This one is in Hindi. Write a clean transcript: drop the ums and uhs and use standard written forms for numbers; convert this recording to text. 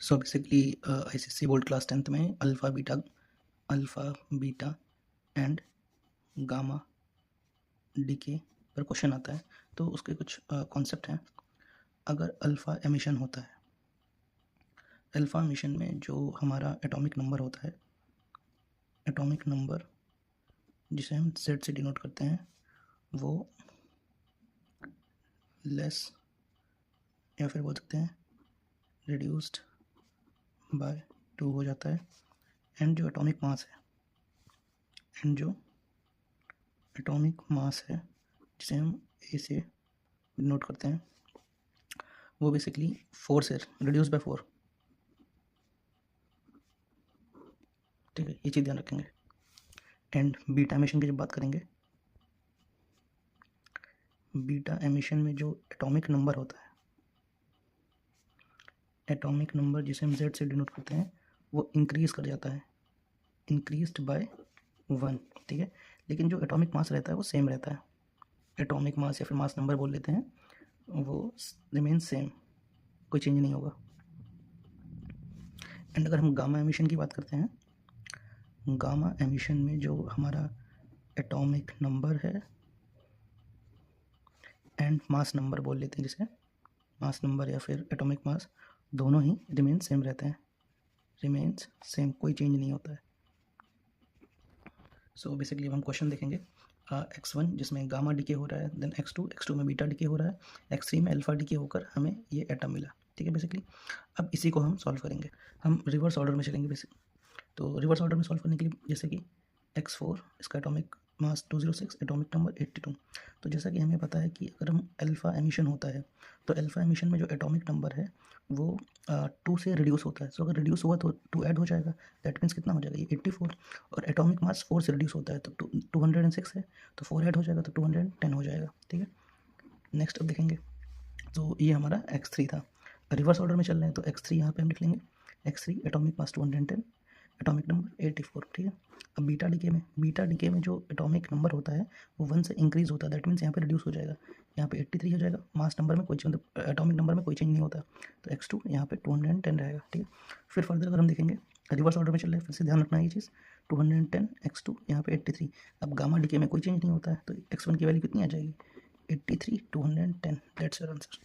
सो basically ICSC board class 10th में alpha beta and gamma decay पर क्वेश्चन आता है। तो उसके कुछ कॉन्सेप्ट हैं। अगर अल्फ़ा एमिशन होता है, अल्फ़ा एमिशन में जो हमारा एटॉमिक नंबर होता है, एटॉमिक नंबर जिसे हम Z से डिनोट करते हैं, वो लेस या फिर बोल सकते हैं रिड्यूस्ड बाय 2 हो जाता है। एंड जो एटॉमिक मास है जिसे हम ए से डिनोट करते हैं, वो बेसिकली 4 से रिड्यूस बाय 4। ठीक है, ये चीज़ ध्यान रखेंगे। एंड बीटा एमिशन की जब बात करेंगे, बीटा एमिशन में जो एटॉमिक नंबर होता है, एटॉमिक नंबर जिसे हम Z से डिनोट करते हैं, वो इंक्रीज कर जाता है, इंक्रीज्ड बाय 1। ठीक है, लेकिन जो एटॉमिक मास रहता है वो सेम रहता है। एटॉमिक मास या फिर मास नंबर बोल लेते हैं, वो रिमेन सेम, कोई चेंज नहीं होगा। एंड अगर हम गामा एमिशन की बात करते हैं, गामा एमिशन में जो हमारा एटॉमिक नंबर है एंड मास नंबर बोल लेते हैं, जिसे मास नंबर या फिर एटॉमिक मास, दोनों ही रिमेन सेम रहते हैं, रिमेन्स सेम, कोई चेंज नहीं होता है। सो बेसिकली हम क्वेश्चन देखेंगे। x1 जिसमें गामा डीके हो रहा है, देन x2 में बीटा डीके हो रहा है, x3 में अल्फा डीके होकर हमें ये एटम मिला। ठीक है बेसिकली, अब इसी को हम सॉल्व करेंगे। हम रिवर्स ऑर्डर में चलेंगे बेसिक। तो रिवर्स ऑर्डर में सॉल्व करने के लिए जैसे कि x4 इसका एटॉमिक मास 206, एटॉमिक नंबर 82। तो जैसा कि हमें पता है कि अगर हम अल्फ़ा एमिशन होता है, तो अल्फ़ा एमिशन में जो एटॉमिक नंबर है वो 2 से रिड्यूस होता है। सो अगर रिड्यूस हुआ तो 2 ऐड हो जाएगा, दैट मीन्स कितना हो जाएगा, ये 84। और एटॉमिक मास 4 से रिड्यूस होता है, तो 206 है, तो 4 ऐड हो जाएगा, तो 210 हो जाएगा। ठीक है, नेक्स्ट अब देखेंगे। तो ये हमारा x3 था। रिवर्स ऑर्डर में चल रहे हैं, तो x3 यहाँ पे हम लिख लेंगे, x3 atomic mass 210, atomic number 84। ठीक है, अब बीटा डीके में जो एटॉमिक नंबर होता है वो 1 से इंक्रीज होता है, दैट मीन्स यहाँ पे रिड्यूस हो जाएगा, यहाँ पे 83 हो जाएगा। मास नंबर में कोई मतलब एटॉमिक नंबर में कोई चेंज नहीं होता, तो x2 यहाँ पे 210 रहेगा। ठीक है, फिर फर्दर अगर हम देखेंगे, रिवर्स ऑर्डर में चल रहे हैं, फिर से ध्यान रखना है ये चीज़, 210 x2 यहाँ पे 83। अब गामा डीके में कोई चेंज नहीं होता है, तो x1 की वैल्यू कितनी आ जाएगी, 83, 210, दैट्स योर आंसर।